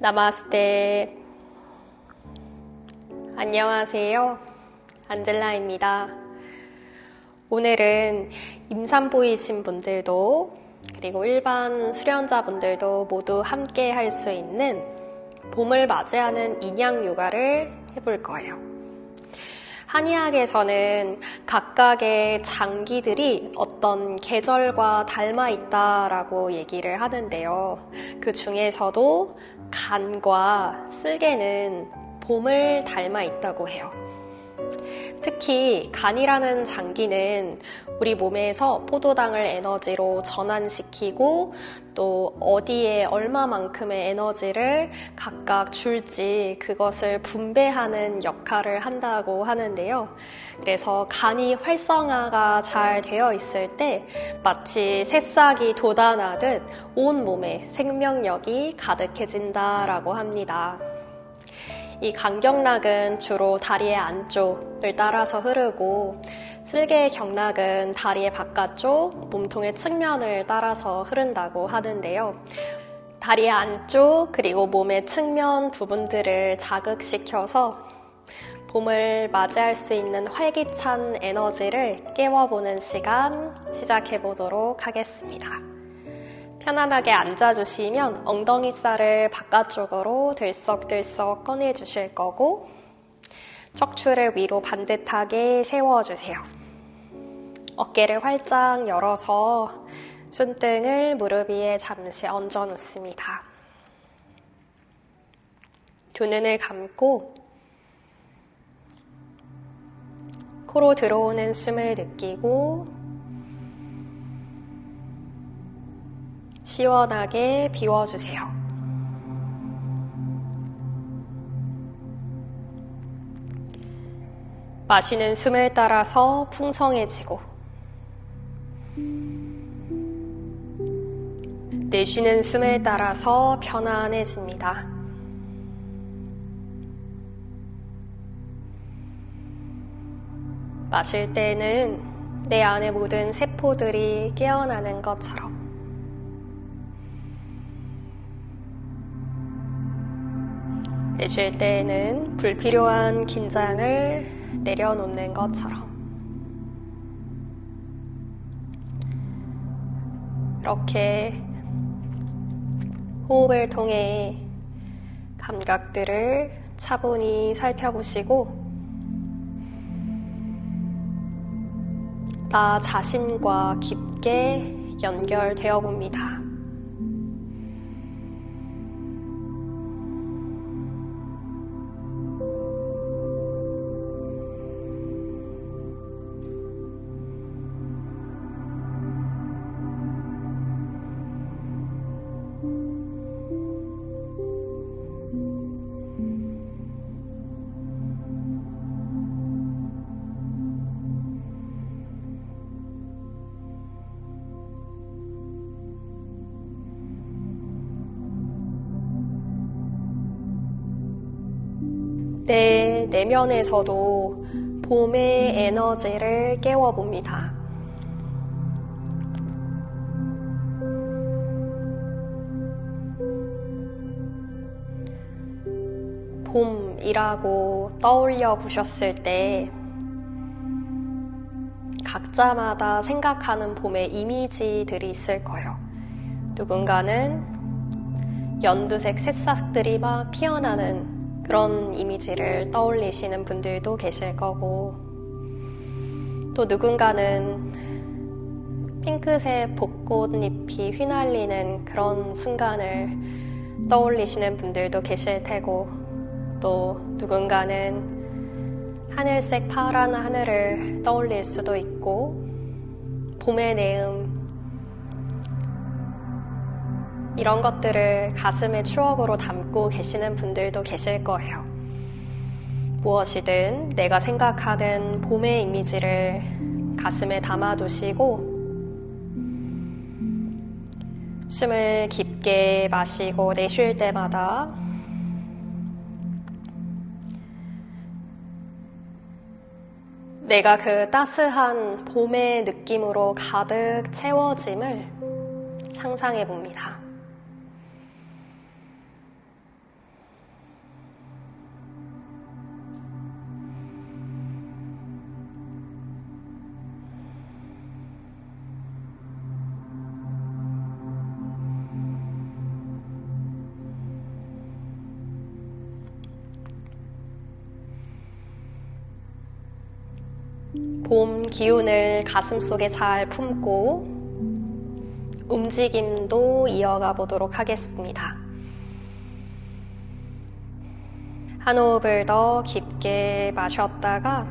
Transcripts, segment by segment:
나마스테. 안녕하세요. 안젤라입니다. 오늘은 임산부이신 분들도 그리고 일반 수련자분들도 모두 함께 할 수 있는 봄을 맞이하는 인양 요가를 해볼 거예요. 한의학에서는 각각의 장기들이 어떤 계절과 닮아 있다라고 얘기를 하는데요. 그 중에서도 간과 쓸개는 봄을 닮아 있다고 해요. 특히 간이라는 장기는 우리 몸에서 포도당을 에너지로 전환시키고 또 어디에 얼마만큼의 에너지를 각각 줄지 그것을 분배하는 역할을 한다고 하는데요. 그래서 간이 활성화가 잘 되어 있을 때 마치 새싹이 돋아나듯 온 몸에 생명력이 가득해진다라고 합니다. 이 간경락은 주로 다리의 안쪽을 따라서 흐르고 쓸개의 경락은 다리의 바깥쪽, 몸통의 측면을 따라서 흐른다고 하는데요. 다리의 안쪽 그리고 몸의 측면 부분들을 자극시켜서 봄을 맞이할 수 있는 활기찬 에너지를 깨워보는 시간 시작해보도록 하겠습니다. 편안하게 앉아주시면 엉덩이살을 바깥쪽으로 들썩들썩 꺼내주실 거고 척추를 위로 반듯하게 세워주세요. 어깨를 활짝 열어서 손등을 무릎 위에 잠시 얹어놓습니다. 두 눈을 감고 코로 들어오는 숨을 느끼고 시원하게 비워주세요. 마시는 숨을 따라서 풍성해지고 내쉬는 숨을 따라서 편안해집니다. 마실 때는 내 안의 모든 세포들이 깨어나는 것처럼 내쉴 때에는 불필요한 긴장을 내려놓는 것처럼 이렇게 호흡을 통해 감각들을 차분히 살펴보시고 나 자신과 깊게 연결되어 봅니다. 내 내면에서도 봄의 에너지를 깨워봅니다. 봄이라고 떠올려 보셨을 때 각자마다 생각하는 봄의 이미지들이 있을 거예요. 누군가는 연두색 새싹들이 막 피어나는 그런 이미지를 떠올리시는 분들도 계실 거고 또 누군가는 핑크색 벚꽃잎이 휘날리는 그런 순간을 떠올리시는 분들도 계실 테고 또 누군가는 하늘색 파란 하늘을 떠올릴 수도 있고 봄의 내음 이런 것들을 가슴의 추억으로 담고 계시는 분들도 계실 거예요. 무엇이든 내가 생각하는 봄의 이미지를 가슴에 담아두시고 숨을 깊게 마시고 내쉴 때마다 내가 그 따스한 봄의 느낌으로 가득 채워짐을 상상해 봅니다. 봄 기운을 가슴속에 잘 품고 움직임도 이어가 보도록 하겠습니다. 한 호흡을 더 깊게 마셨다가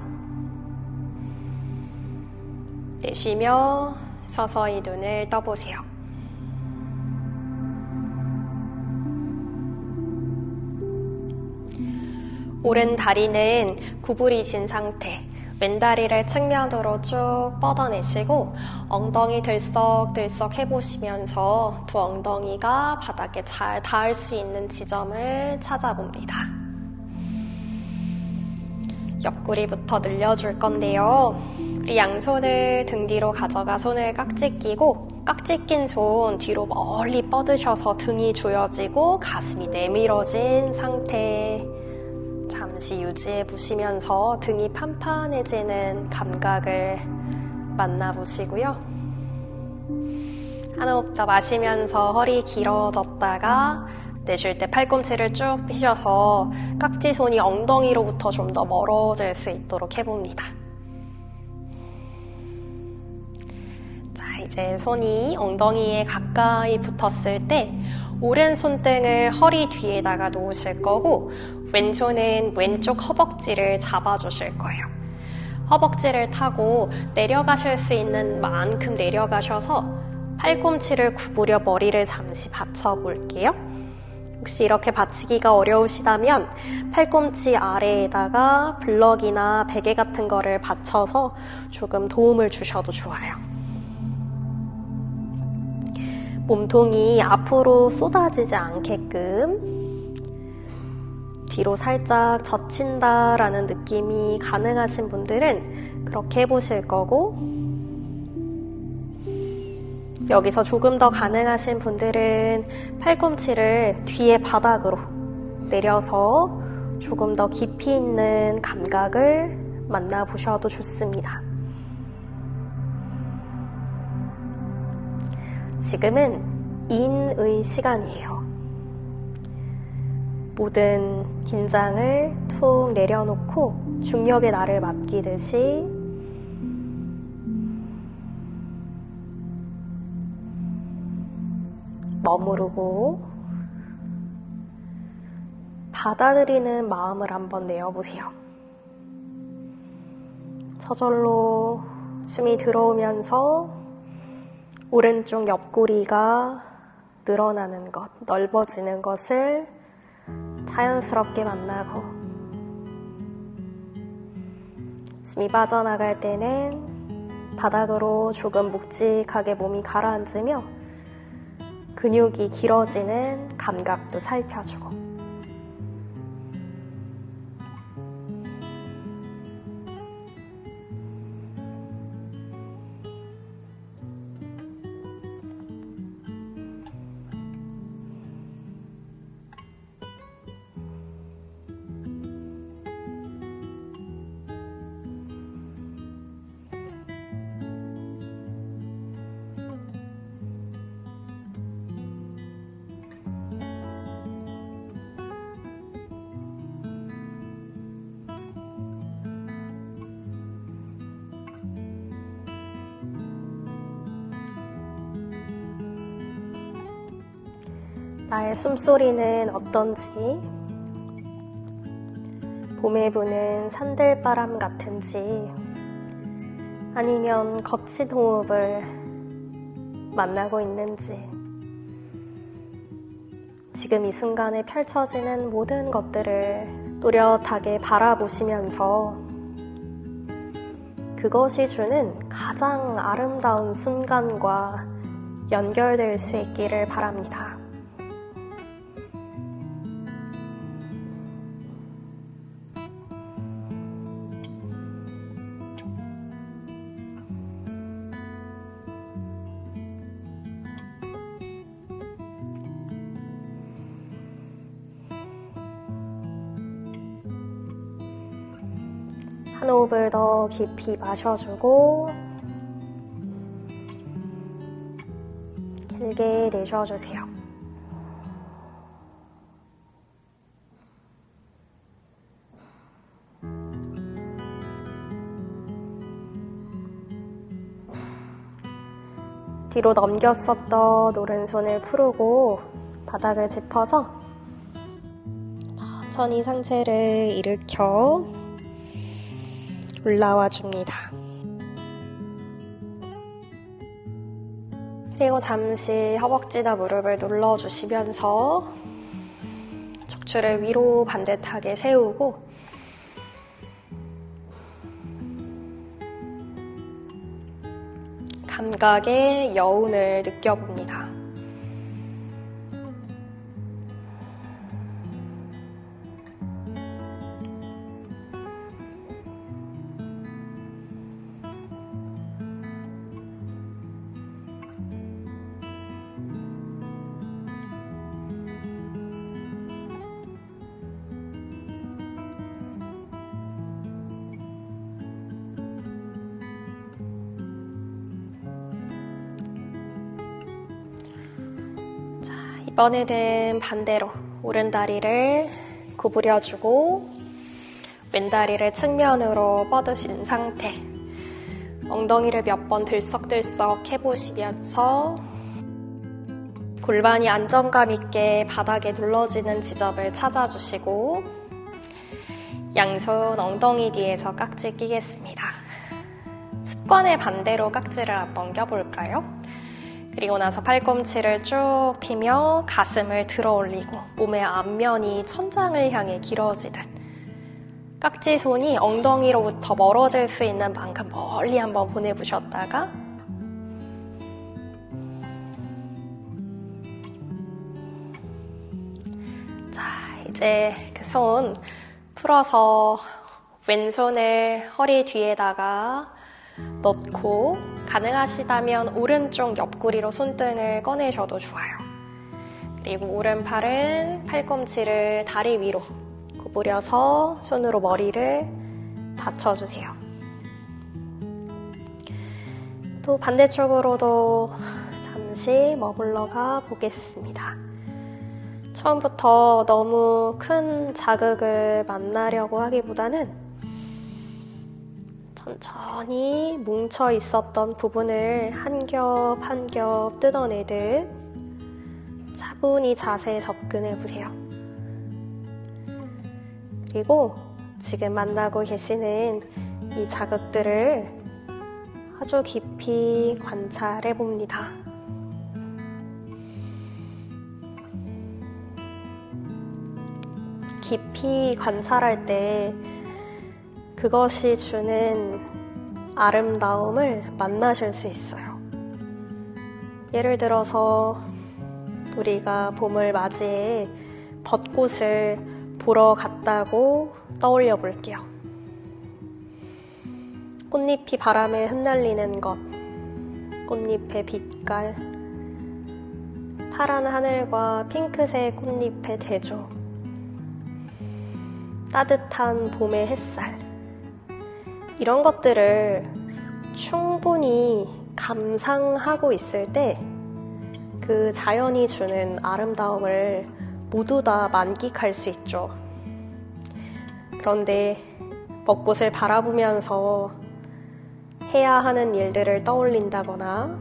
내쉬며 서서히 눈을 떠보세요. 오른 다리는 구부리신 상태, 왼다리를 측면으로 쭉 뻗어내시고 엉덩이 들썩들썩 해보시면서 두 엉덩이가 바닥에 잘 닿을 수 있는 지점을 찾아봅니다. 옆구리부터 늘려줄 건데요. 우리 양손을 등 뒤로 가져가 손을 깍지 끼고 깍지 낀 손 뒤로 멀리 뻗으셔서 등이 조여지고 가슴이 내밀어진 상태 잠시 유지해 보시면서 등이 판판해지는 감각을 만나보시고요. 한 호흡 더 마시면서 허리 길어졌다가 내쉴 때 팔꿈치를 쭉 펴셔서 깍지손이 엉덩이로부터 좀 더 멀어질 수 있도록 해봅니다. 자, 이제 손이 엉덩이에 가까이 붙었을 때 오른 손등을 허리 뒤에다가 놓으실 거고 왼손은 왼쪽 허벅지를 잡아주실 거예요. 허벅지를 타고 내려가실 수 있는 만큼 내려가셔서 팔꿈치를 구부려 머리를 잠시 받쳐볼게요. 혹시 이렇게 받치기가 어려우시다면 팔꿈치 아래에다가 블럭이나 베개 같은 거를 받쳐서 조금 도움을 주셔도 좋아요. 몸통이 앞으로 쏟아지지 않게끔 뒤로 살짝 젖힌다라는 느낌이 가능하신 분들은 그렇게 해보실 거고 여기서 조금 더 가능하신 분들은 팔꿈치를 뒤에 바닥으로 내려서 조금 더 깊이 있는 감각을 만나보셔도 좋습니다. 지금은 인의 시간이에요. 모든 긴장을 툭 내려놓고 중력의 나를 맡기듯이 머무르고 받아들이는 마음을 한번 내어보세요. 저절로 숨이 들어오면서 오른쪽 옆구리가 늘어나는 것, 넓어지는 것을 자연스럽게 만나고 숨이 빠져나갈 때는 바닥으로 조금 묵직하게 몸이 가라앉으며 근육이 길어지는 감각도 살펴주고 나의 숨소리는 어떤지, 봄에 부는 산들바람 같은지, 아니면 거친 호흡을 만나고 있는지, 지금 이 순간에 펼쳐지는 모든 것들을 또렷하게 바라보시면서 그것이 주는 가장 아름다운 순간과 연결될 수 있기를 바랍니다. 한 호흡을 더 깊이 마셔주고 길게 내쉬어주세요. 뒤로 넘겼었던 오른손을 풀고 바닥을 짚어서 천천히 상체를 일으켜 올라와 줍니다. 그리고 잠시 허벅지나 무릎을 눌러주시면서 척추를 위로 반듯하게 세우고 감각의 여운을 느껴봅니다. 이번에는 반대로 오른다리를 구부려주고 왼다리를 측면으로 뻗으신 상태, 엉덩이를 몇 번 들썩들썩 해보시면서 골반이 안정감 있게 바닥에 눌러지는 지점을 찾아주시고 양손 엉덩이 뒤에서 깍지 끼겠습니다. 습관의 반대로 깍지를 한번 껴볼까요? 그리고 나서 팔꿈치를 쭉 펴며 가슴을 들어 올리고 몸의 앞면이 천장을 향해 길어지듯 깍지 손이 엉덩이로부터 멀어질 수 있는 만큼 멀리 한번 보내보셨다가 자, 이제 그 손 풀어서 왼손을 허리 뒤에다가 넣고 가능하시다면 오른쪽 옆구리로 손등을 꺼내셔도 좋아요. 그리고 오른팔은 팔꿈치를 다리 위로 구부려서 손으로 머리를 받쳐주세요. 또 반대쪽으로도 잠시 머물러 가 보겠습니다. 처음부터 너무 큰 자극을 만나려고 하기보다는 천천히 뭉쳐 있었던 부분을 한 겹 한 겹 뜯어내듯 차분히 자세에 접근해 보세요. 그리고 지금 만나고 계시는 이 자극들을 아주 깊이 관찰해 봅니다. 깊이 관찰할 때 그것이 주는 아름다움을 만나실 수 있어요. 예를 들어서 우리가 봄을 맞이해 벚꽃을 보러 갔다고 떠올려 볼게요. 꽃잎이 바람에 흩날리는 것, 꽃잎의 빛깔, 파란 하늘과 핑크색 꽃잎의 대조, 따뜻한 봄의 햇살, 이런 것들을 충분히 감상하고 있을 때 그 자연이 주는 아름다움을 모두 다 만끽할 수 있죠. 그런데 벚꽃을 바라보면서 해야 하는 일들을 떠올린다거나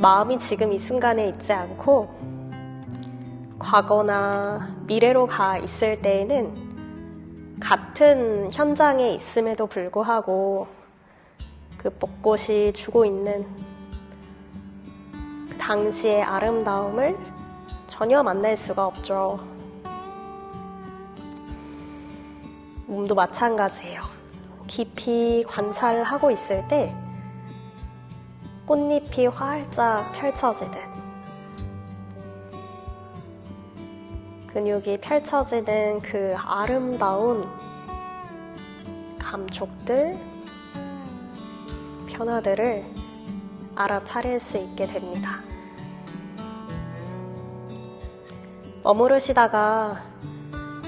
마음이 지금 이 순간에 있지 않고 과거나 미래로 가 있을 때에는 같은 현장에 있음에도 불구하고 그 벚꽃이 주고 있는 그 당시의 아름다움을 전혀 만날 수가 없죠. 몸도 마찬가지예요. 깊이 관찰하고 있을 때 꽃잎이 활짝 펼쳐지듯 근육이 펼쳐지는 그 아름다운 감촉들, 변화들을 알아차릴 수 있게 됩니다. 머무르시다가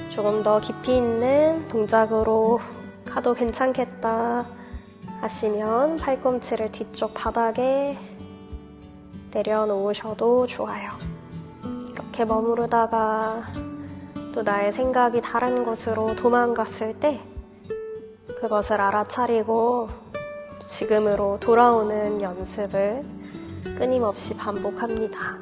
조금 더 깊이 있는 동작으로 가도 괜찮겠다 하시면 팔꿈치를 뒤쪽 바닥에 내려놓으셔도 좋아요. 이렇게 머무르다가 또 나의 생각이 다른 곳으로 도망갔을 때 그것을 알아차리고 지금으로 돌아오는 연습을 끊임없이 반복합니다.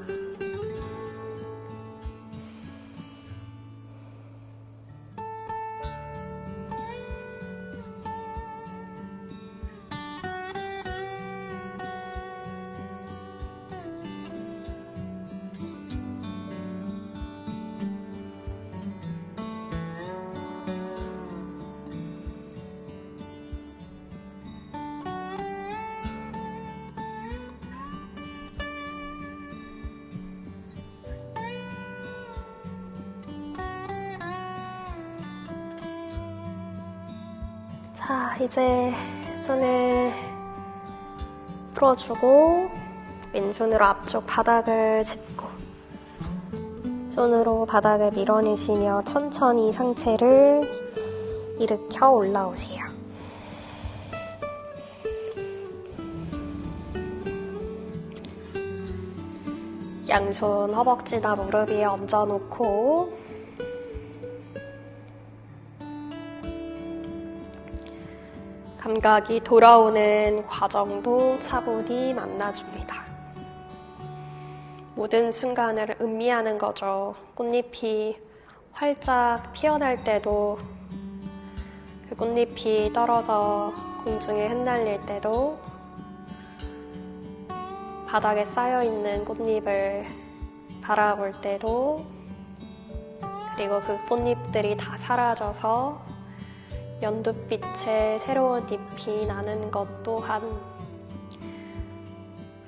자, 이제 손을 풀어주고 왼손으로 앞쪽 바닥을 짚고 손으로 바닥을 밀어내시며 천천히 상체를 일으켜 올라오세요. 양손 허벅지나 무릎 위에 얹어놓고 감각이 돌아오는 과정도 차분히 만나줍니다. 모든 순간을 음미하는 거죠. 꽃잎이 활짝 피어날 때도, 그 꽃잎이 떨어져 공중에 흩날릴 때도, 바닥에 쌓여있는 꽃잎을 바라볼 때도, 그리고 그 꽃잎들이 다 사라져서 연두빛의 새로운 잎이 나는 것 또한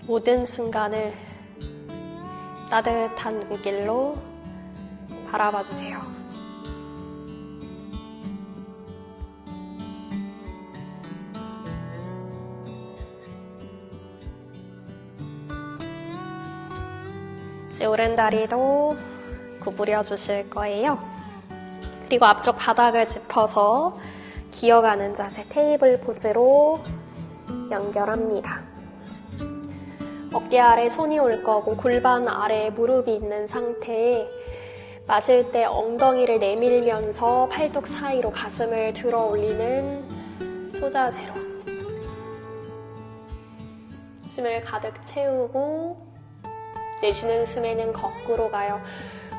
모든 순간을 따뜻한 눈길로 바라봐 주세요. 이제 오른다리도 구부려 주실 거예요. 그리고 앞쪽 바닥을 짚어서 기어가는 자세 테이블 포즈로 연결합니다. 어깨 아래 손이 올 거고 골반 아래에 무릎이 있는 상태에 마실 때 엉덩이를 내밀면서 팔뚝 사이로 가슴을 들어 올리는 소자세로 숨을 가득 채우고 내쉬는 숨에는 거꾸로 가요.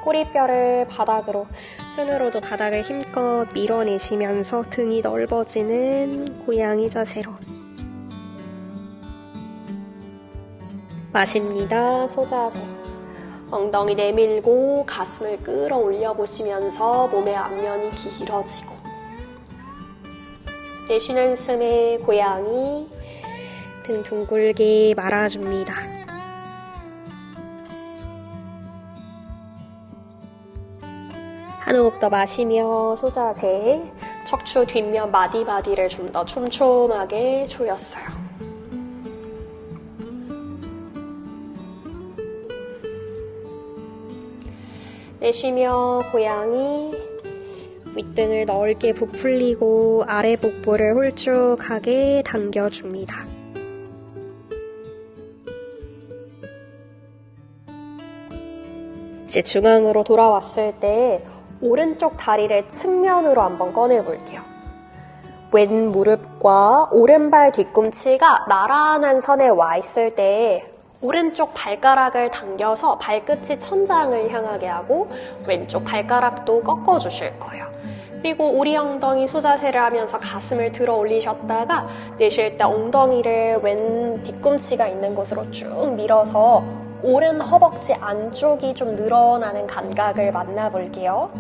꼬리뼈를 바닥으로, 손으로도 바닥을 힘껏 밀어내시면서 등이 넓어지는 고양이 자세로 마십니다. 소자세. 엉덩이 내밀고 가슴을 끌어올려 보시면서 몸의 앞면이 길어지고 내쉬는 숨에 고양이 등 둥글게 말아줍니다. 한 호흡 더 마시며 소자세, 척추 뒷면 마디마디를 좀 더 촘촘하게 조였어요. 내쉬며 고양이, 윗등을 넓게 부풀리고 아래 복부를 홀쭉하게 당겨줍니다. 이제 중앙으로 돌아왔을 때 오른쪽 다리를 측면으로 한번 꺼내볼게요. 왼 무릎과 오른발 뒤꿈치가 나란한 선에 와 있을 때 오른쪽 발가락을 당겨서 발끝이 천장을 향하게 하고 왼쪽 발가락도 꺾어주실 거예요. 그리고 오리 엉덩이 소자세를 하면서 가슴을 들어 올리셨다가 내쉴 때 엉덩이를 왼 뒤꿈치가 있는 곳으로 쭉 밀어서 오른 허벅지 안쪽이 좀 늘어나는 감각을 만나볼게요.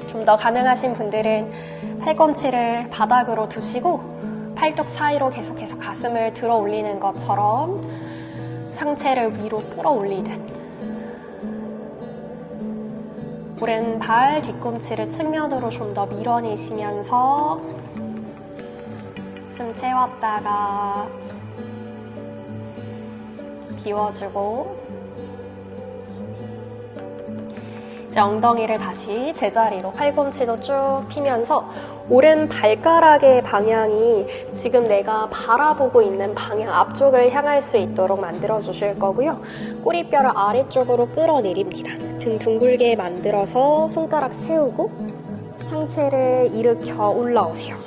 좀 더 가능하신 분들은 팔꿈치를 바닥으로 두시고 팔뚝 사이로 계속해서 가슴을 들어 올리는 것처럼 상체를 위로 끌어올리듯 오른발 뒤꿈치를 측면으로 좀 더 밀어내시면서 숨 채웠다가 비워주고 이제 엉덩이를 다시 제자리로 팔꿈치도 쭉 피면서 오른 발가락의 방향이 지금 내가 바라보고 있는 방향 앞쪽을 향할 수 있도록 만들어 주실 거고요. 꼬리뼈를 아래쪽으로 끌어내립니다. 등 둥글게 만들어서 손가락 세우고 상체를 일으켜 올라오세요.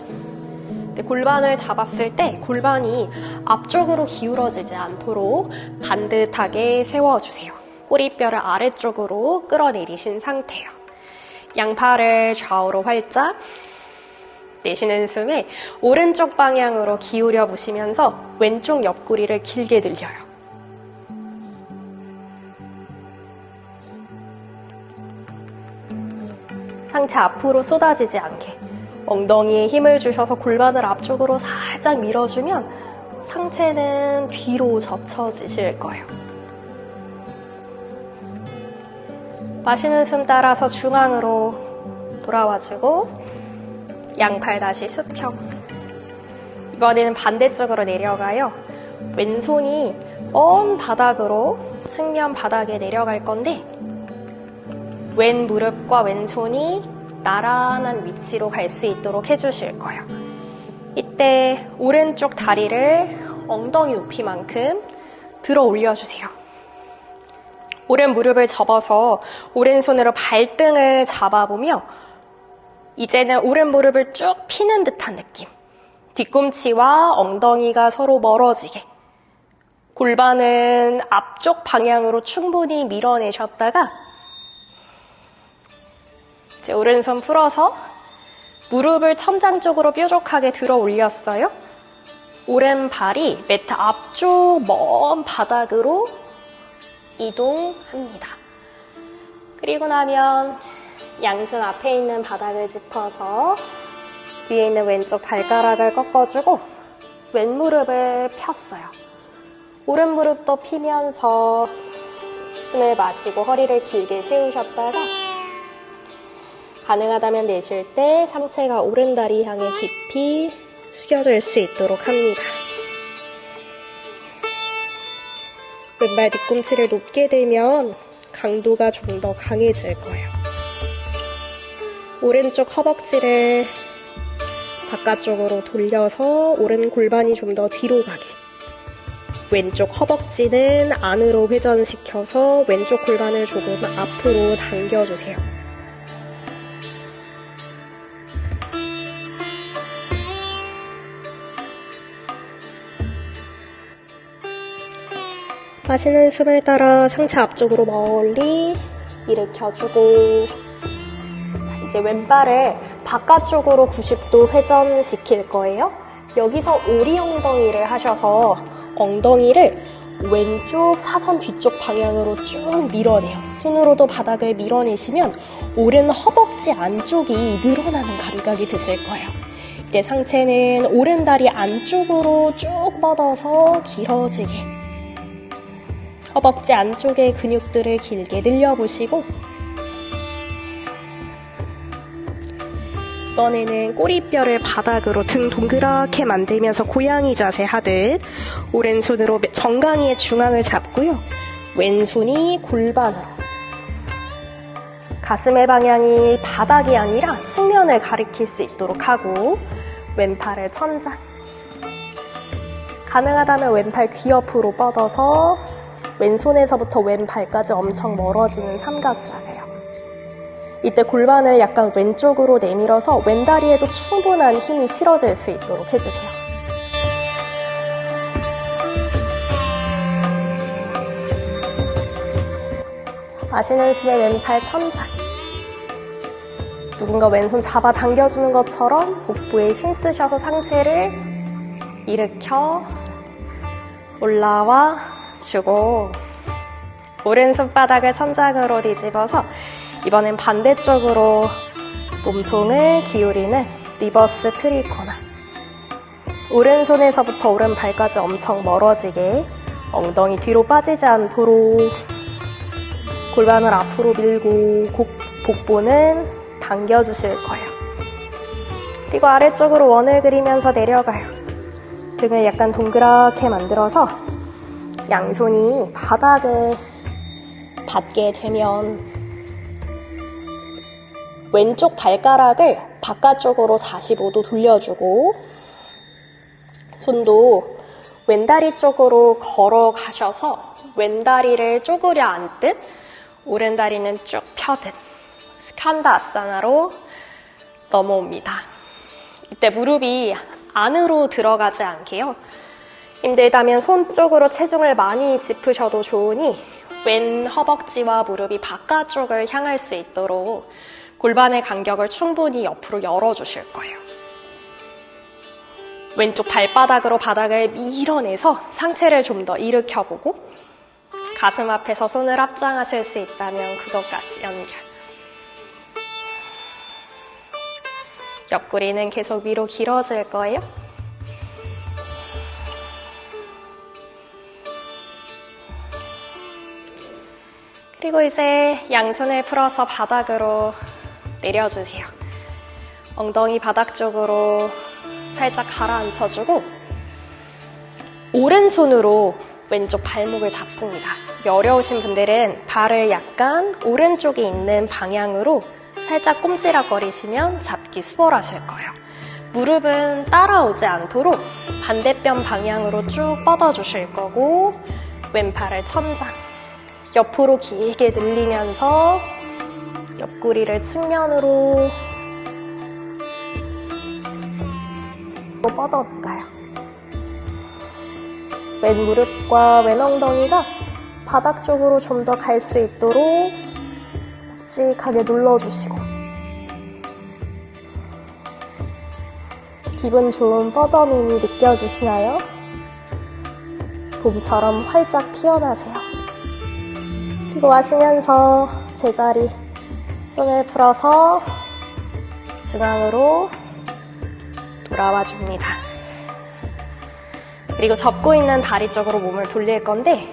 근데 골반을 잡았을 때 골반이 앞쪽으로 기울어지지 않도록 반듯하게 세워주세요. 꼬리뼈를 아래쪽으로 끌어내리신 상태예요. 양팔을 좌우로 활짝 내쉬는 숨에 오른쪽 방향으로 기울여 보시면서 왼쪽 옆구리를 길게 늘려요. 상체 앞으로 쏟아지지 않게 엉덩이에 힘을 주셔서 골반을 앞쪽으로 살짝 밀어주면 상체는 뒤로 젖혀지실 거예요. 마시는 숨 따라서 중앙으로 돌아와주고 양팔 다시 수평. 이번에는 반대쪽으로 내려가요. 왼손이 먼 바닥으로 측면 바닥에 내려갈 건데 왼 무릎과 왼손이 나란한 위치로 갈 수 있도록 해주실 거예요. 이때 오른쪽 다리를 엉덩이 높이만큼 들어 올려주세요. 오른 무릎을 접어서 오른손으로 발등을 잡아보며 이제는 오른 무릎을 쭉 피는 듯한 느낌. 뒤꿈치와 엉덩이가 서로 멀어지게. 골반은 앞쪽 방향으로 충분히 밀어내셨다가 이제 오른손 풀어서 무릎을 천장 쪽으로 뾰족하게 들어 올렸어요. 오른발이 매트 앞쪽 먼 바닥으로 이동합니다. 그리고 나면 양손 앞에 있는 바닥을 짚어서 뒤에 있는 왼쪽 발가락을 꺾어주고 왼 무릎을 폈어요. 오른 무릎도 피면서 숨을 마시고 허리를 길게 세우셨다가 가능하다면 내쉴 때 상체가 오른 다리 향해 깊이 숙여질 수 있도록 합니다. 왼발 뒤꿈치를 높게 들면 강도가 좀 더 강해질 거예요. 오른쪽 허벅지를 바깥쪽으로 돌려서 오른 골반이 좀 더 뒤로 가게. 왼쪽 허벅지는 안으로 회전시켜서 왼쪽 골반을 조금 앞으로 당겨주세요. 마시는 숨을 따라 상체 앞쪽으로 멀리 일으켜주고 자, 이제 왼발을 바깥쪽으로 90도 회전시킬 거예요. 여기서 오리 엉덩이를 하셔서 엉덩이를 왼쪽 사선 뒤쪽 방향으로 쭉 밀어내요. 손으로도 바닥을 밀어내시면 오른 허벅지 안쪽이 늘어나는 감각이 드실 거예요. 이제 상체는 오른 다리 안쪽으로 쭉 뻗어서 길어지게 허벅지 안쪽의 근육들을 길게 늘려보시고 이번에는 꼬리뼈를 바닥으로 등 동그랗게 만들면서 고양이 자세 하듯 오른손으로 정강이의 중앙을 잡고요. 왼손이 골반으로 가슴의 방향이 바닥이 아니라 측면을 가리킬 수 있도록 하고 왼팔을 천장 가능하다면 왼팔 귀 옆으로 뻗어서 왼손에서부터 왼발까지 엄청 멀어지는 삼각 자세요. 이때 골반을 약간 왼쪽으로 내밀어서 왼다리에도 충분한 힘이 실어질 수 있도록 해주세요. 마시는 숨에 왼팔 천장. 누군가 왼손 잡아 당겨주는 것처럼 복부에 힘 쓰셔서 상체를 일으켜 올라와 주고 오른손바닥을 천장으로 뒤집어서 이번엔 반대쪽으로 몸통을 기울이는 리버스 트리코나. 오른손에서부터 오른발까지 엄청 멀어지게 엉덩이 뒤로 빠지지 않도록 골반을 앞으로 밀고 복부는 당겨주실 거예요. 그리고 아래쪽으로 원을 그리면서 내려가요. 등을 약간 동그랗게 만들어서 양손이 바닥에 닿게 되면 왼쪽 발가락을 바깥쪽으로 45도 돌려주고 손도 왼다리 쪽으로 걸어가셔서 왼다리를 쪼그려 앉듯 오른다리는 쭉 펴듯 스칸다 아사나로 넘어옵니다. 이때 무릎이 안으로 들어가지 않게요. 힘들다면 손 쪽으로 체중을 많이 짚으셔도 좋으니 왼 허벅지와 무릎이 바깥쪽을 향할 수 있도록 골반의 간격을 충분히 옆으로 열어주실 거예요. 왼쪽 발바닥으로 바닥을 밀어내서 상체를 좀 더 일으켜보고 가슴 앞에서 손을 합장하실 수 있다면 그것까지 연결. 옆구리는 계속 위로 길어질 거예요. 그리고 이제 양손을 풀어서 바닥으로 내려주세요. 엉덩이 바닥 쪽으로 살짝 가라앉혀주고 오른손으로 왼쪽 발목을 잡습니다. 어려우신 분들은 발을 약간 오른쪽에 있는 방향으로 살짝 꼼지락거리시면 잡기 수월하실 거예요. 무릎은 따라오지 않도록 반대편 방향으로 쭉 뻗어주실 거고 왼팔을 천장, 옆으로 길게 늘리면서 옆구리를 측면으로 뻗어볼까요? 왼 무릎과 왼 엉덩이가 바닥 쪽으로 좀 더 갈 수 있도록 묵직하게 눌러주시고 기분 좋은 뻗어짐이 느껴지시나요? 봄처럼 활짝 피어나세요. 그리고 하시면서 제자리 손을 풀어서 중앙으로 돌아와 줍니다. 그리고 접고 있는 다리 쪽으로 몸을 돌릴 건데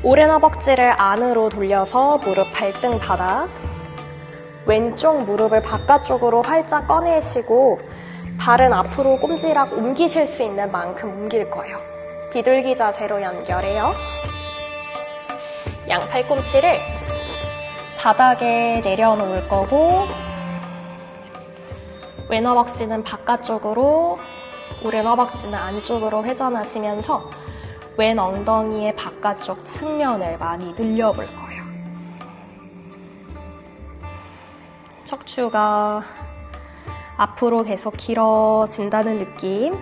오른 허벅지를 안으로 돌려서 무릎 발등 바닥, 왼쪽 무릎을 바깥쪽으로 활짝 꺼내시고 발은 앞으로 꼼지락 옮기실 수 있는 만큼 옮길 거예요. 비둘기 자세로 연결해요. 양 팔꿈치를 바닥에 내려놓을 거고 왼 허벅지는 바깥쪽으로, 오른 허벅지는 안쪽으로 회전하시면서 왼 엉덩이의 바깥쪽 측면을 많이 늘려볼 거예요. 척추가 앞으로 계속 길어진다는 느낌,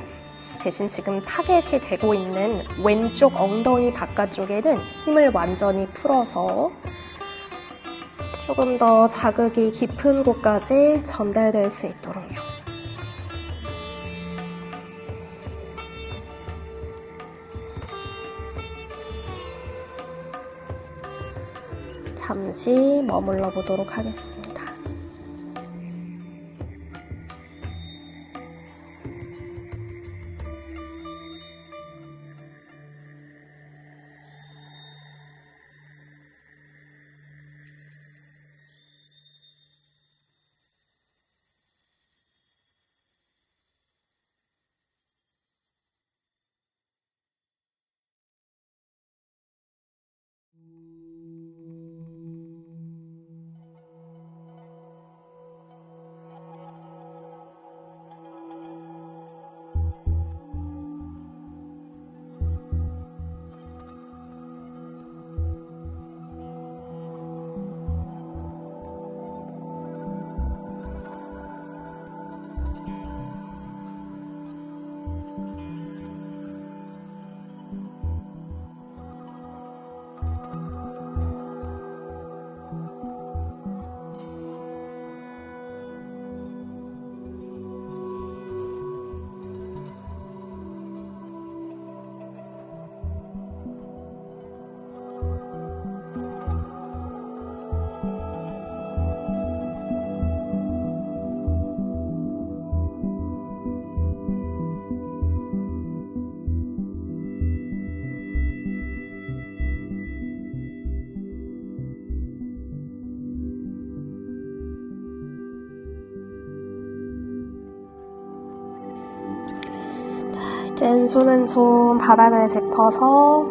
대신 지금 타겟이 되고 있는 왼쪽 엉덩이 바깥쪽에는 힘을 완전히 풀어서 조금 더 자극이 깊은 곳까지 전달될 수 있도록요. 잠시 머물러 보도록 하겠습니다. 왼손 왼손 바닥을 짚어서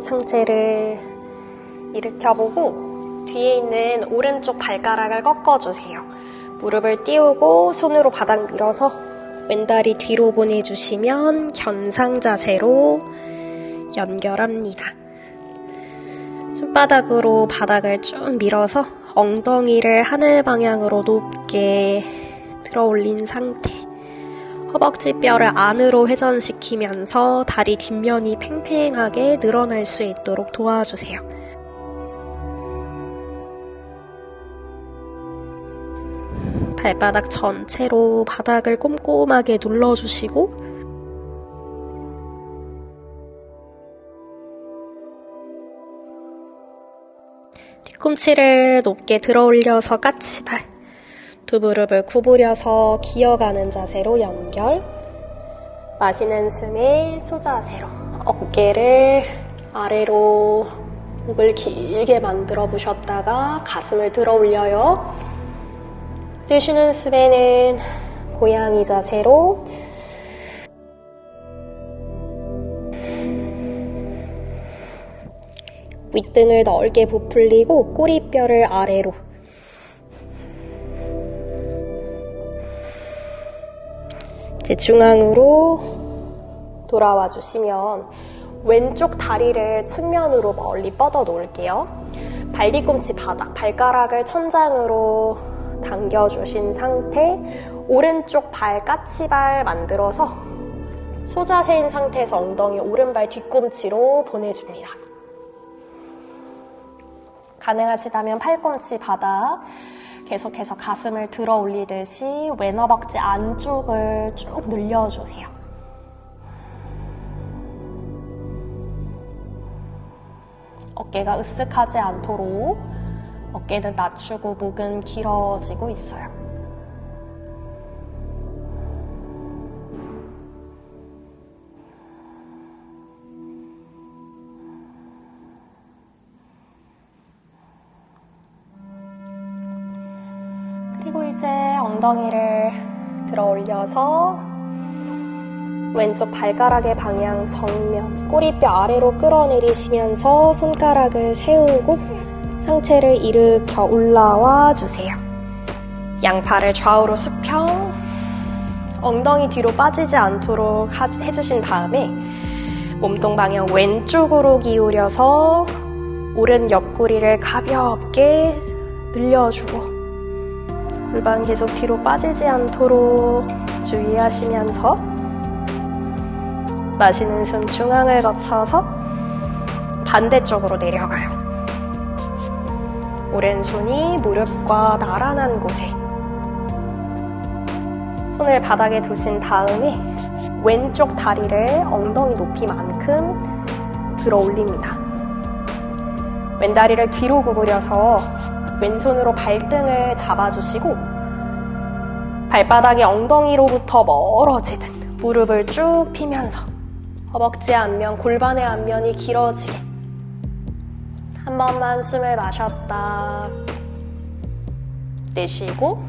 상체를 일으켜보고 뒤에 있는 오른쪽 발가락을 꺾어주세요. 무릎을 띄우고 손으로 바닥 밀어서 왼다리 뒤로 보내주시면 견상 자세로 연결합니다. 손바닥으로 바닥을 쭉 밀어서 엉덩이를 하늘 방향으로 높게 들어 올린 상태. 허벅지 뼈를 안으로 회전시키면서 다리 뒷면이 팽팽하게 늘어날 수 있도록 도와주세요. 발바닥 전체로 바닥을 꼼꼼하게 눌러주시고 뒤꿈치를 높게 들어 올려서 까치발, 두 무릎을 구부려서 기어가는 자세로 연결, 마시는 숨에 소자세로 어깨를 아래로 목을 길게 만들어 보셨다가 가슴을 들어 올려요. 내쉬는 숨에는 고양이 자세로 윗등을 넓게 부풀리고 꼬리뼈를 아래로, 이제 중앙으로 돌아와 주시면 왼쪽 다리를 측면으로 멀리 뻗어 놓을게요. 발뒤꿈치 바닥, 발가락을 천장으로 당겨주신 상태, 오른쪽 발 까치발 만들어서 소자세인 상태에서 엉덩이 오른발 뒤꿈치로 보내줍니다. 가능하시다면 팔꿈치 바닥, 계속해서 가슴을 들어 올리듯이 왼 허벅지 안쪽을 쭉 늘려주세요. 어깨가 으쓱하지 않도록 어깨는 낮추고 목은 길어지고 있어요. 그리고 이제 엉덩이를 들어 올려서 왼쪽 발가락의 방향 정면, 꼬리뼈 아래로 끌어내리시면서 손가락을 세우고 상체를 일으켜 올라와 주세요. 양팔을 좌우로 수평, 엉덩이 뒤로 빠지지 않도록 해주신 다음에 몸통 방향 왼쪽으로 기울여서 오른 옆구리를 가볍게 늘려주고 골반 계속 뒤로 빠지지 않도록 주의하시면서 마시는 숨 중앙을 거쳐서 반대쪽으로 내려가요. 오른손이 무릎과 나란한 곳에 손을 바닥에 두신 다음에 왼쪽 다리를 엉덩이 높이만큼 들어 올립니다. 왼다리를 뒤로 구부려서 왼손으로 발등을 잡아주시고 발바닥이 엉덩이로부터 멀어지듯 무릎을 쭉 펴면서 허벅지 앞면, 골반의 앞면이 길어지게 한 번만 숨을 마셨다 내쉬고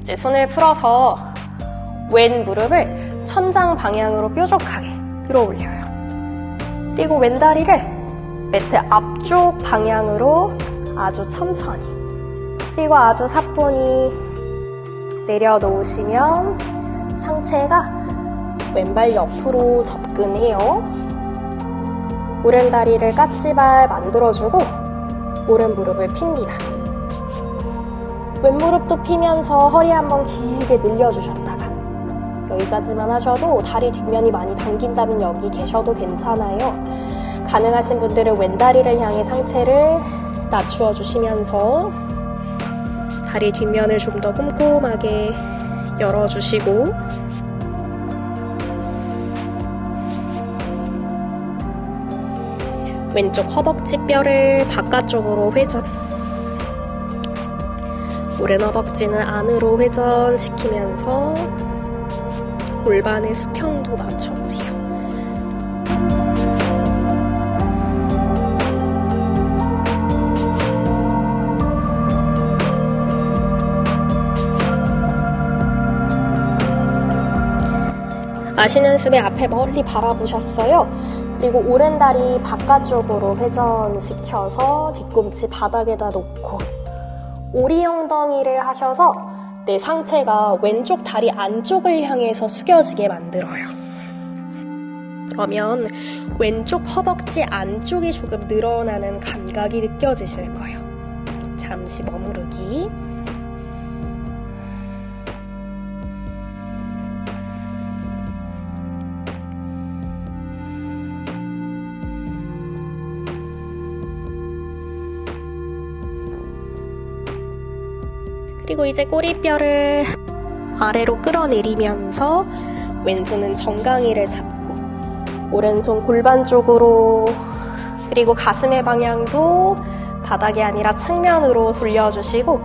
이제 손을 풀어서 왼 무릎을 천장 방향으로 뾰족하게 들어 올려요. 그리고 왼 다리를 매트 앞쪽 방향으로 아주 천천히, 그리고 아주 사뿐히 내려놓으시면 상체가 왼발 옆으로 접근해요. 오른 다리를 까치발 만들어주고 오른 무릎을 핍니다. 왼 무릎도 피면서 허리 한번 길게 늘려주셨다가 여기까지만 하셔도 다리 뒷면이 많이 당긴다면 여기 계셔도 괜찮아요. 가능하신 분들은 왼다리를 향해 상체를 낮추어 주시면서 다리 뒷면을 좀 더 꼼꼼하게 열어주시고 왼쪽 허벅지 뼈를 바깥쪽으로 회전, 오른 허벅지는 안으로 회전시키면서 골반의 수평도 맞춰보세요. 마시는 숨에 앞에 멀리 바라보셨어요. 그리고 오른 다리 바깥쪽으로 회전시켜서 뒤꿈치 바닥에다 놓고 오리 엉덩이를 하셔서 내 상체가 왼쪽 다리 안쪽을 향해서 숙여지게 만들어요. 그러면 왼쪽 허벅지 안쪽이 조금 늘어나는 감각이 느껴지실 거예요. 잠시 머무르기. 그리고 이제 꼬리뼈를 아래로 끌어내리면서 왼손은 정강이를 잡고 오른손 골반 쪽으로, 그리고 가슴의 방향도 바닥이 아니라 측면으로 돌려주시고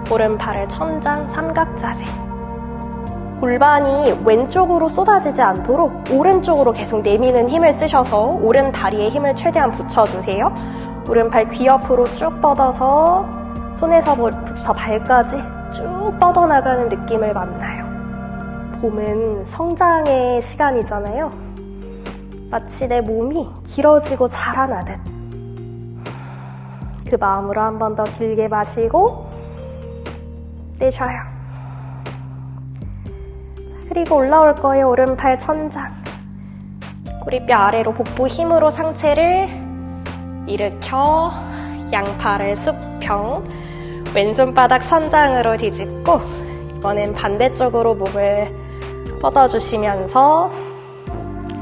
오른팔을 천장 삼각자세. 골반이 왼쪽으로 쏟아지지 않도록 오른쪽으로 계속 내미는 힘을 쓰셔서 오른 다리에 힘을 최대한 붙여주세요. 오른팔 귀 옆으로 쭉 뻗어서 손에서부터 발까지 쭉 뻗어나가는 느낌을 만나요. 봄은 성장의 시간이잖아요. 마치 내 몸이 길어지고 자라나듯 그 마음으로 한 번 더 길게 마시고 내쉬어요. 그리고 올라올 거예요. 오른팔 천장, 꼬리뼈 아래로 복부 힘으로 상체를 일으켜 양팔을 수평, 왼손바닥 천장으로 뒤집고 이번엔 반대쪽으로 목을 뻗어주시면서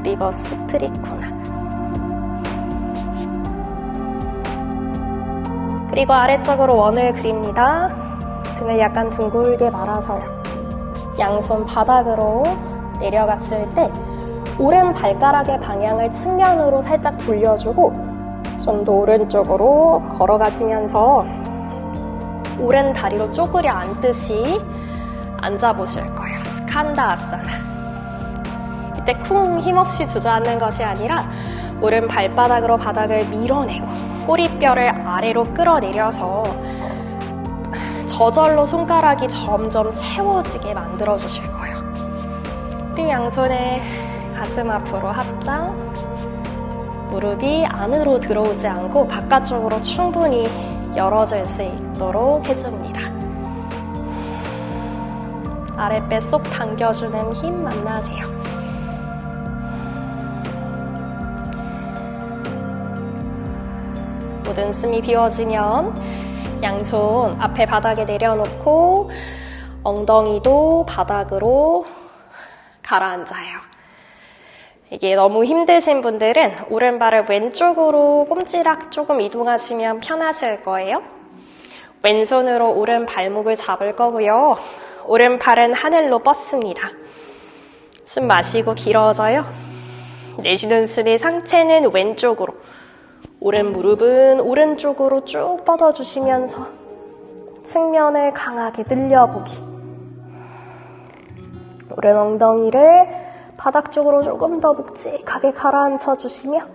리버스 트리코나. 그리고 아래쪽으로 원을 그립니다. 등을 약간 둥글게 말아서요. 양손 바닥으로 내려갔을 때 오른 발가락의 방향을 측면으로 살짝 돌려주고 좀 더 오른쪽으로 걸어가시면서 오른 다리로 쪼그려 앉듯이 앉아보실 거예요. 스칸다아사나. 이때 쿵 힘없이 주저앉는 것이 아니라 오른 발바닥으로 바닥을 밀어내고 꼬리뼈를 아래로 끌어내려서 저절로 손가락이 점점 세워지게 만들어주실 거예요. 그리고 양손에 가슴 앞으로 합장, 무릎이 안으로 들어오지 않고 바깥쪽으로 충분히 열어질 수 있도록 해줍니다. 아랫배 쏙 당겨주는 힘 만나세요. 모든 숨이 비워지면 양손 앞에 바닥에 내려놓고 엉덩이도 바닥으로 가라앉아요. 이게 너무 힘드신 분들은 오른발을 왼쪽으로 꼼지락 조금 이동하시면 편하실 거예요. 왼손으로 오른 발목을 잡을 거고요. 오른팔은 하늘로 뻗습니다. 숨 마시고 길어져요. 내쉬는 숨에 상체는 왼쪽으로, 오른 무릎은 오른쪽으로 쭉 뻗어주시면서 측면을 강하게 늘려보기. 오른 엉덩이를 바닥 쪽으로 조금 더 묵직하게 가라앉혀주시며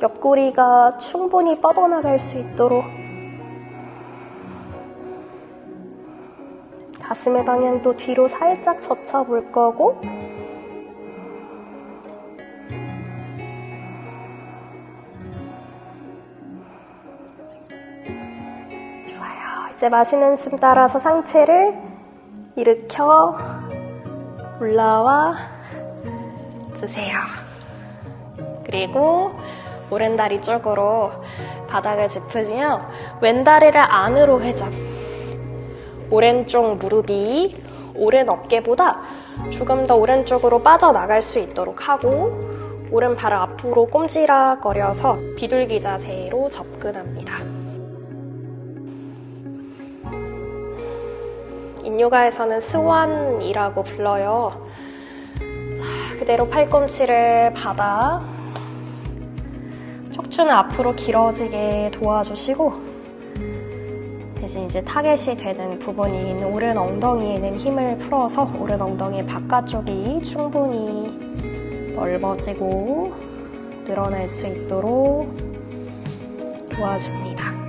옆구리가 충분히 뻗어나갈 수 있도록 가슴의 방향도 뒤로 살짝 젖혀볼 거고 이제 마시는 숨 따라서 상체를 일으켜 올라와 주세요. 그리고 오른다리 쪽으로 바닥을 짚으시며 왼다리를 안으로 회전. 오른쪽 무릎이 오른 어깨보다 조금 더 오른쪽으로 빠져나갈 수 있도록 하고 오른발을 앞으로 꼼지락거려서 비둘기 자세로 접근합니다. 인요가에서는 스완이라고 불러요. 자, 그대로 팔꿈치를 받아 척추는 앞으로 길어지게 도와주시고 대신 이제 타겟이 되는 부분인 오른 엉덩이에는 힘을 풀어서 오른 엉덩이 바깥쪽이 충분히 넓어지고 늘어날 수 있도록 도와줍니다.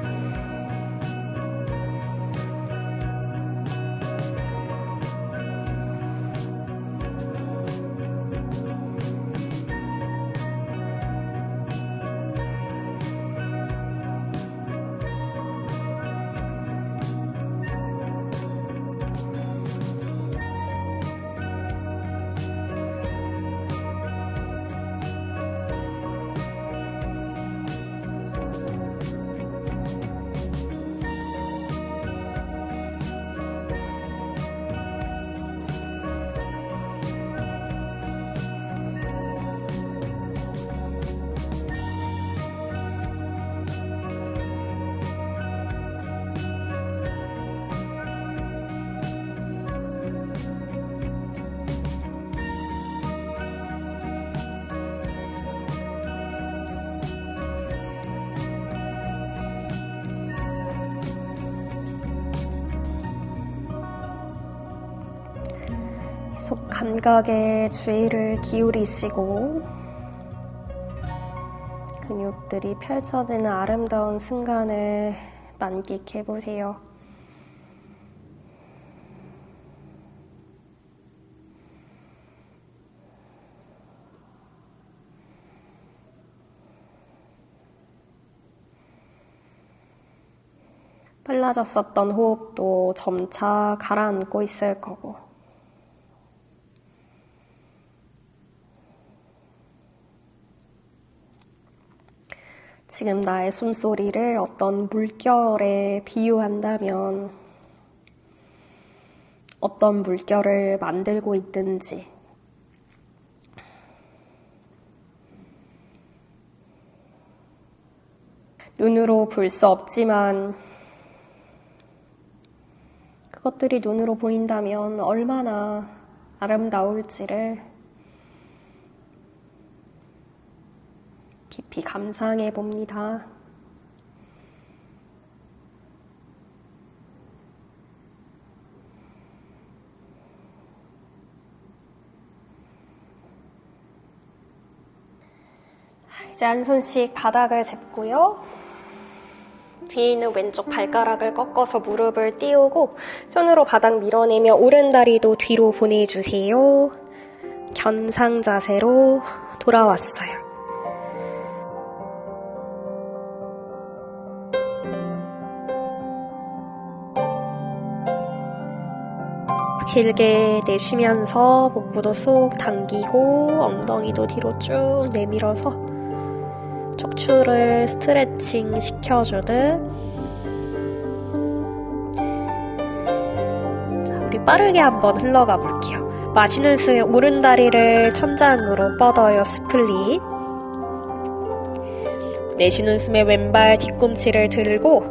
속 감각에 주의를 기울이시고 근육들이 펼쳐지는 아름다운 순간을 만끽해 보세요. 빨라졌었던 호흡도 점차 가라앉고 있을 거고 지금 나의 숨소리를 어떤 물결에 비유한다면 어떤 물결을 만들고 있든지 눈으로 볼 수 없지만 그것들이 눈으로 보인다면 얼마나 아름다울지를 깊이 감상해 봅니다. 이제 한 손씩 바닥을 짚고요. 뒤에 있는 왼쪽 발가락을 꺾어서 무릎을 띄우고 손으로 바닥 밀어내며 오른다리도 뒤로 보내주세요. 견상 자세로 돌아왔어요. 길게 내쉬면서 복부도 쏙 당기고 엉덩이도 뒤로 쭉 내밀어서 척추를 스트레칭 시켜주듯 자, 우리 빠르게 한번 흘러가 볼게요. 마시는 숨에 오른다리를 천장으로 뻗어요. 스플릿. 내쉬는 숨에 왼발 뒤꿈치를 들고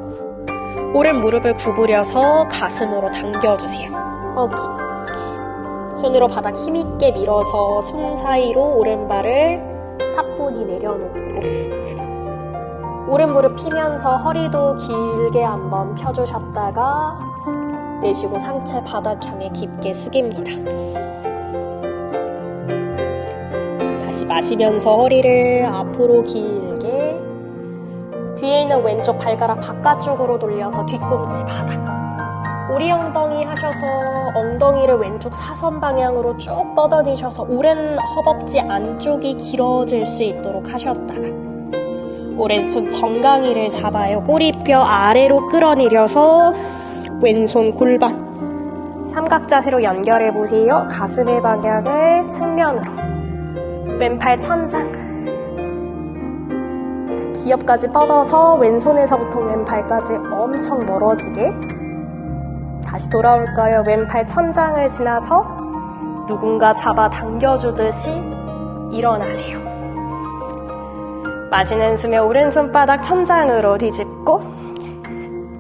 오른 무릎을 구부려서 가슴으로 당겨주세요. 허기. 손으로 바닥 힘있게 밀어서 손 사이로 오른발을 사뿐히 내려놓고 오른 무릎 펴면서 허리도 길게 한번 펴주셨다가 내쉬고 상체 바닥 향해 깊게 숙입니다. 다시 마시면서 허리를 앞으로 길게 뒤에 있는 왼쪽 발가락 바깥쪽으로 돌려서 뒤꿈치 바닥 오리 엉덩이 하셔서 엉덩이를 왼쪽 사선 방향으로 쭉 뻗어내셔서 오른 허벅지 안쪽이 길어질 수 있도록 하셨다가 오른손 정강이를 잡아요. 꼬리뼈 아래로 끌어내려서 왼손 골반 삼각자세로 연결해 보세요. 가슴의 방향을 측면으로 왼팔 천장 기업까지 뻗어서 왼손에서부터 왼발까지 엄청 멀어지게 다시 돌아올까요? 왼팔 천장을 지나서 누군가 잡아 당겨주듯이 일어나세요. 마시는 숨에 오른손바닥 천장으로 뒤집고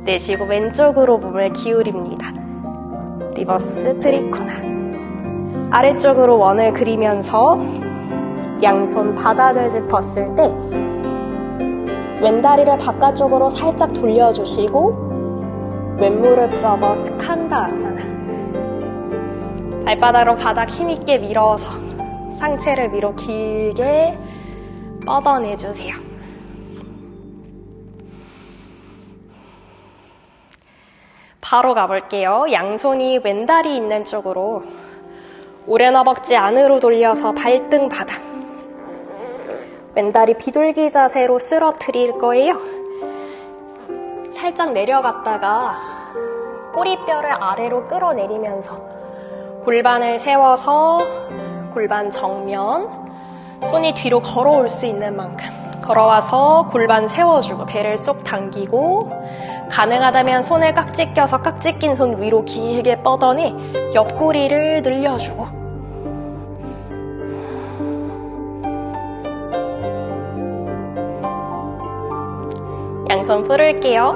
내쉬고 왼쪽으로 몸을 기울입니다. 리버스 트리코나 아래쪽으로 원을 그리면서 양손 바닥을 짚었을 때 왼다리를 바깥쪽으로 살짝 돌려주시고 왼무릎 접어 스칸다 아사나 발바닥으로 바닥 힘있게 밀어서 상체를 위로 길게 뻗어내주세요. 바로 가볼게요. 양손이 왼다리 있는 쪽으로 오른 허벅지 안으로 돌려서 발등 바닥 왼다리 비둘기 자세로 쓰러뜨릴 거예요. 살짝 내려갔다가 꼬리뼈를 아래로 끌어내리면서 골반을 세워서 골반 정면 손이 뒤로 걸어올 수 있는 만큼 걸어와서 골반 세워주고 배를 쏙 당기고 가능하다면 손을 깍지 껴서 깍지 낀 손 위로 길게 뻗어내 옆구리를 늘려주고 양손 풀을게요.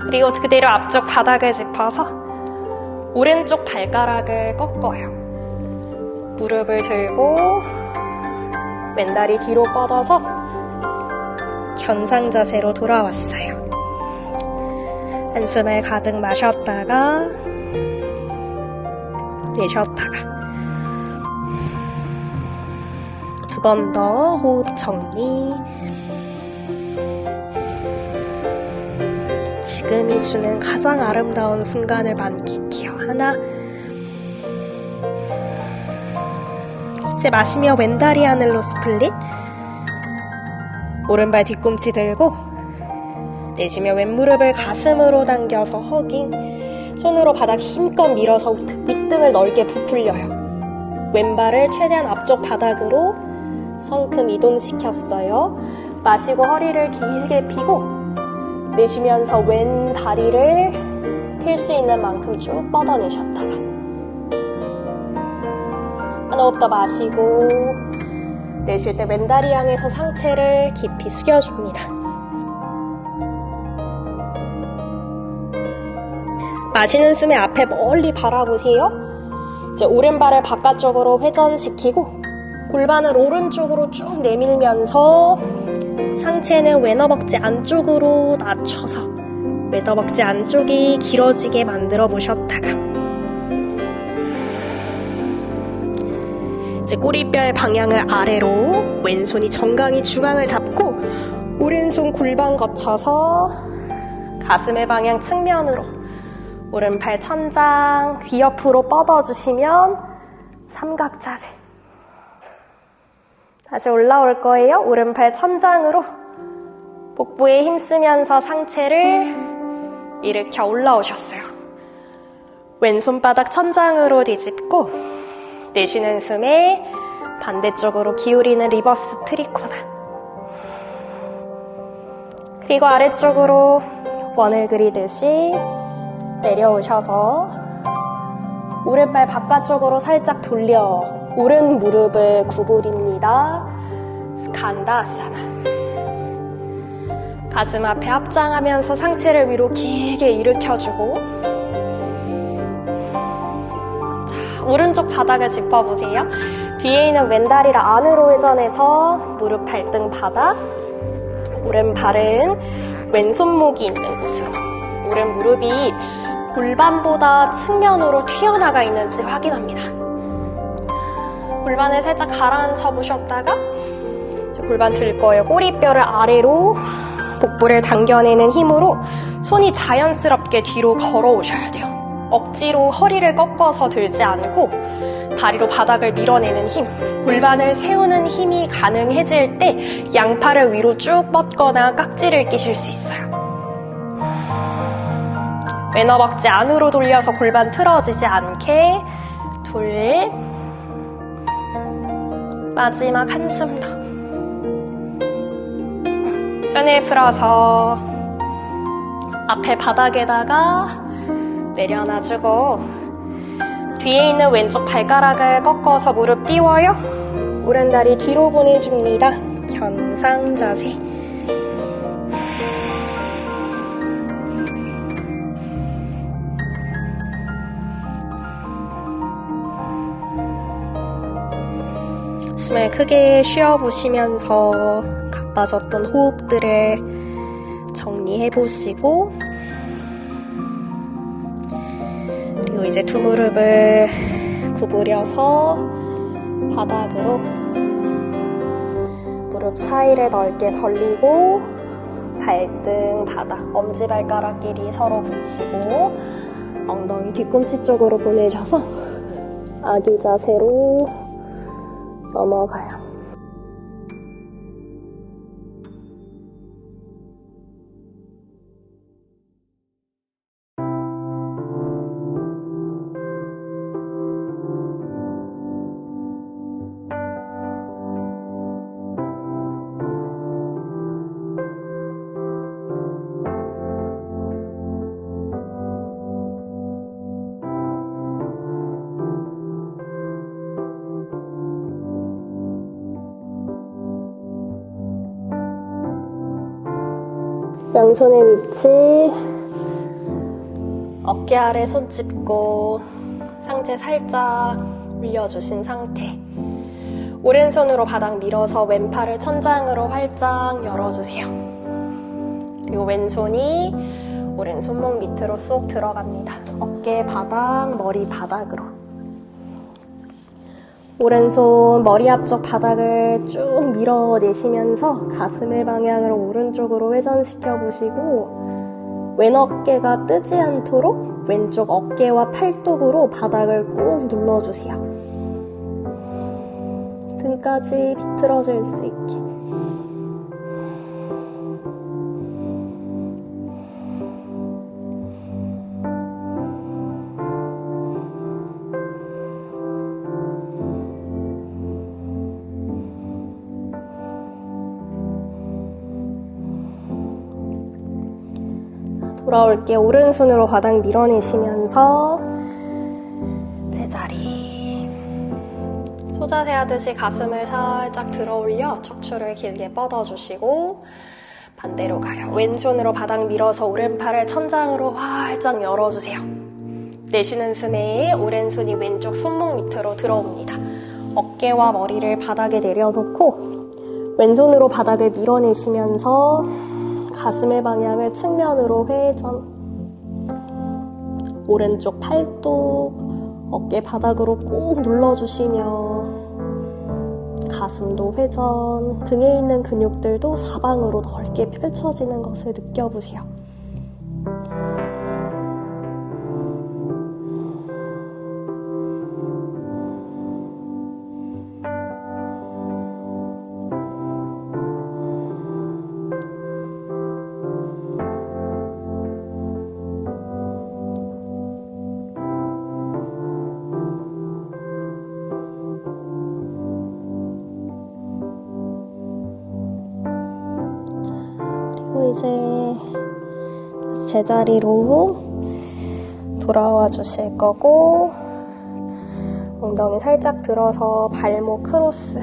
그리고 그대로 앞쪽 바닥을 짚어서 오른쪽 발가락을 꺾어요. 무릎을 들고 왼다리 뒤로 뻗어서 견상 자세로 돌아왔어요. 한숨을 가득 마셨다가 내쉬었다가 두 번 더 호흡 정리. 지금이 주는 가장 아름다운 순간을 만끽해요. 하나. 이제 마시며 왼다리 하늘로 스플릿. 오른발 뒤꿈치 들고 내쉬며 왼무릎을 가슴으로 당겨서 허깅. 손으로 바닥 힘껏 밀어서 윗등을 넓게 부풀려요. 왼발을 최대한 앞쪽 바닥으로 성큼 이동시켰어요. 마시고 허리를 길게 펴고 내쉬면서 왼 다리를 필 수 있는 만큼 쭉 뻗어내셨다가 한 호흡 더 마시고 내쉴 때 왼 다리 향해서 상체를 깊이 숙여줍니다. 마시는 숨에 앞에 멀리 바라보세요. 이제 오른발을 바깥쪽으로 회전시키고 골반을 오른쪽으로 쭉 내밀면서 상체는 왼허벅지 안쪽으로 낮춰서 왼허벅지 안쪽이 길어지게 만들어 보셨다가 이제 꼬리뼈의 방향을 아래로 왼손이 정강이 중앙을 잡고 오른손 골반 거쳐서 가슴의 방향 측면으로 오른팔 천장 귀 옆으로 뻗어주시면 삼각자세. 다시 올라올 거예요. 오른팔 천장으로 복부에 힘쓰면서 상체를 일으켜 올라오셨어요. 왼손바닥 천장으로 뒤집고 내쉬는 숨에 반대쪽으로 기울이는 리버스 트리코나. 그리고 아래쪽으로 원을 그리듯이 내려오셔서 오른발 바깥쪽으로 살짝 돌려 오른 무릎을 구부립니다. 스칸다아사나. 가슴 앞에 합장하면서 상체를 위로 길게 일으켜주고 자, 오른쪽 바닥을 짚어보세요. 뒤에 있는 왼다리를 안으로 회전해서 무릎 발등 바닥, 오른발은 왼손목이 있는 곳으로 오른 무릎이 골반보다 측면으로 튀어나가 있는지 확인합니다. 골반을 살짝 가라앉혀 보셨다가 골반 들 거예요. 꼬리뼈를 아래로 복부를 당겨내는 힘으로 손이 자연스럽게 뒤로 걸어오셔야 돼요. 억지로 허리를 꺾어서 들지 않고 다리로 바닥을 밀어내는 힘, 골반을 세우는 힘이 가능해질 때 양팔을 위로 쭉 뻗거나 깍지를 끼실 수 있어요. 왼허벅지 안으로 돌려서 골반 틀어지지 않게 둘, 마지막 한숨 더. 손을 풀어서 앞에 바닥에다가 내려놔주고 뒤에 있는 왼쪽 발가락을 꺾어서 무릎 띄워요. 오른다리 뒤로 보내줍니다. 경상자세. 숨을 크게 쉬어보시면서 가빠졌던 호흡들을 정리해보시고 그리고 이제 두 무릎을 구부려서 바닥으로 무릎 사이를 넓게 벌리고 발등, 바닥, 엄지발가락끼리 서로 붙이고 엉덩이 뒤꿈치 쪽으로 보내셔서 아기 자세로 넘어가요. 양손의 위치, 어깨 아래 손 짚고 상체 살짝 올려주신 상태. 오른손으로 바닥 밀어서 왼팔을 천장으로 활짝 열어주세요. 그리고 왼손이 오른 손목 밑으로 쏙 들어갑니다. 어깨 바닥, 머리 바닥으로. 오른손 머리 앞쪽 바닥을 쭉 밀어내시면서 가슴의 방향을 오른쪽으로 회전시켜 보시고 왼 어깨가 뜨지 않도록 왼쪽 어깨와 팔뚝으로 바닥을 꾹 눌러주세요. 등까지 비틀어질 수 있게. 돌아올게요. 오른손으로 바닥 밀어내시면서 제자리. 소자세 하듯이 가슴을 살짝 들어 올려 척추를 길게 뻗어주시고 반대로 가요. 왼손으로 바닥 밀어서 오른팔을 천장으로 활짝 열어주세요. 내쉬는 숨에 오른손이 왼쪽 손목 밑으로 들어옵니다. 어깨와 머리를 바닥에 내려놓고 왼손으로 바닥을 밀어내시면서 가슴의 방향을 측면으로 회전. 오른쪽 팔뚝, 어깨 바닥으로 꾹 눌러주시며 가슴도 회전, 등에 있는 근육들도 사방으로 넓게 펼쳐지는 것을 느껴보세요. 이제 제자리로 돌아와 주실 거고 엉덩이 살짝 들어서 발목 크로스,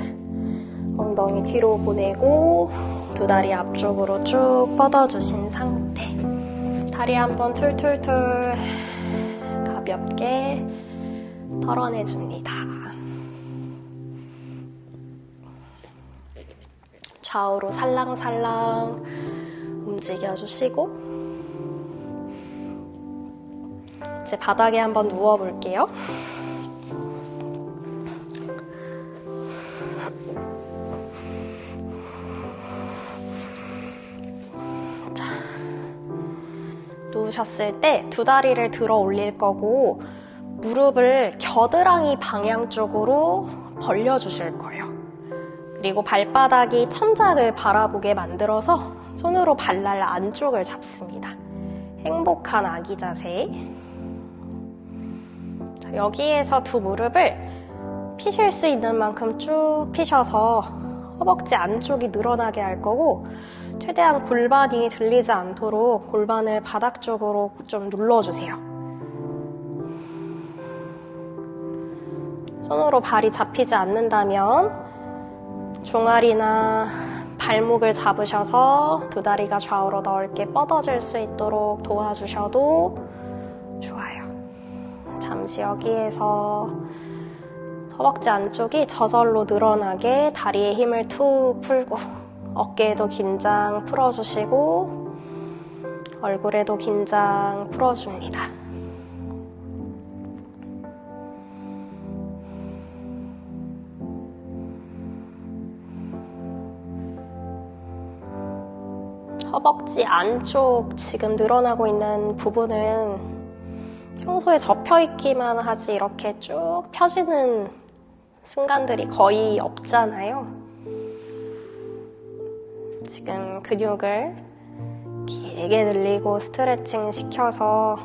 엉덩이 뒤로 보내고 두 다리 앞쪽으로 쭉 뻗어주신 상태. 다리 한번 툴툴툴 가볍게 털어내줍니다. 좌우로 살랑살랑 움직여주시고 이제 바닥에 한번 누워볼게요. 자, 누우셨을 때 두 다리를 들어 올릴 거고 무릎을 겨드랑이 방향 쪽으로 벌려주실 거예요. 그리고 발바닥이 천장을 바라보게 만들어서 손으로 발날 안쪽을 잡습니다. 행복한 아기 자세. 여기에서 두 무릎을 피실 수 있는 만큼 쭉 피셔서 허벅지 안쪽이 늘어나게 할 거고 최대한 골반이 들리지 않도록 골반을 바닥 쪽으로 좀 눌러주세요. 손으로 발이 잡히지 않는다면 종아리나 발목을 잡으셔서 두 다리가 좌우로 넓게 뻗어질 수 있도록 도와주셔도 좋아요. 잠시 여기에서 허벅지 안쪽이 저절로 늘어나게 다리에 힘을 툭 풀고 어깨에도 긴장 풀어주시고 얼굴에도 긴장 풀어줍니다. 허벅지 안쪽 지금 늘어나고 있는 부분은 평소에 접혀있기만 하지 이렇게 쭉 펴지는 순간들이 거의 없잖아요. 지금 근육을 길게 늘리고 스트레칭 시켜서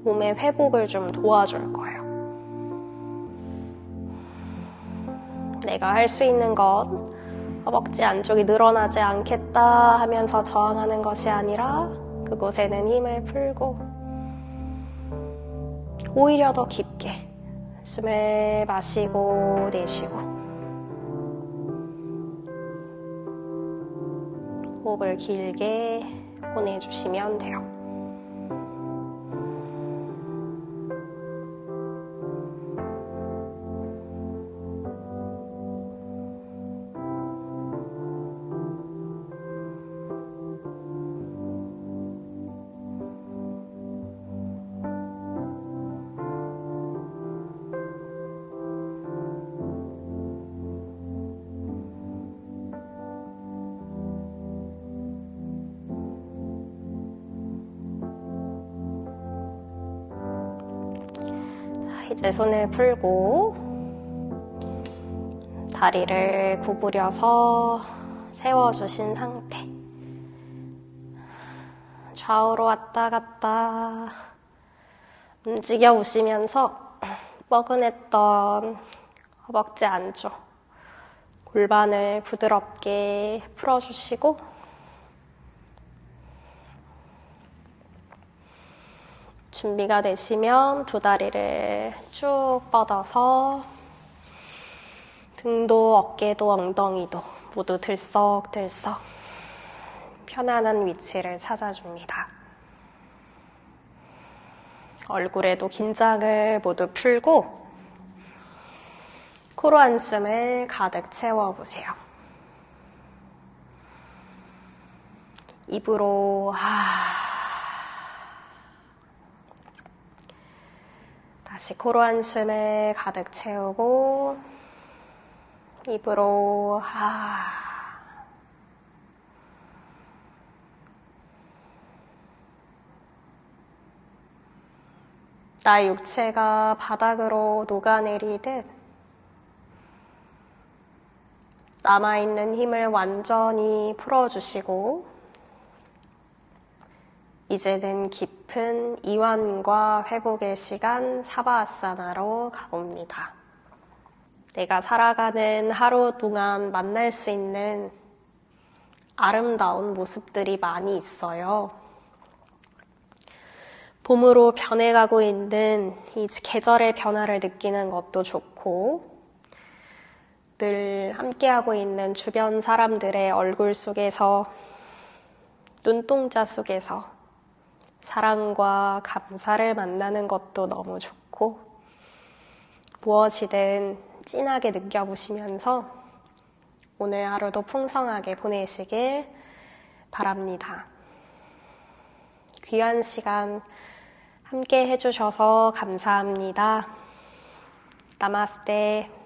몸의 회복을 좀 도와줄 거예요. 내가 할 수 있는 것, 허벅지 안쪽이 늘어나지 않겠다 하면서 저항하는 것이 아니라 그곳에는 힘을 풀고 오히려 더 깊게 숨을 마시고 내쉬고 호흡을 길게 보내주시면 돼요. 이제 손을 풀고 다리를 구부려서 세워주신 상태. 좌우로 왔다 갔다 움직여 보시면서 뻐근했던 허벅지 안쪽 골반을 부드럽게 풀어주시고 준비가 되시면 두 다리를 쭉 뻗어서 등도 어깨도 엉덩이도 모두 들썩들썩 편안한 위치를 찾아줍니다. 얼굴에도 긴장을 모두 풀고 코로 한숨을 가득 채워보세요. 입으로 다시 코로 한숨을 가득 채우고 입으로 나의 육체가 바닥으로 녹아내리듯 남아있는 힘을 완전히 풀어주시고 이제는 깊은 이완과 회복의 시간 사바아사나로 가봅니다. 내가 살아가는 하루 동안 만날 수 있는 아름다운 모습들이 많이 있어요. 봄으로 변해가고 있는 이 계절의 변화를 느끼는 것도 좋고 늘 함께하고 있는 주변 사람들의 얼굴 속에서 눈동자 속에서 사랑과 감사를 만나는 것도 너무 좋고 무엇이든 진하게 느껴보시면서 오늘 하루도 풍성하게 보내시길 바랍니다. 귀한 시간 함께 해주셔서 감사합니다. 나마스테.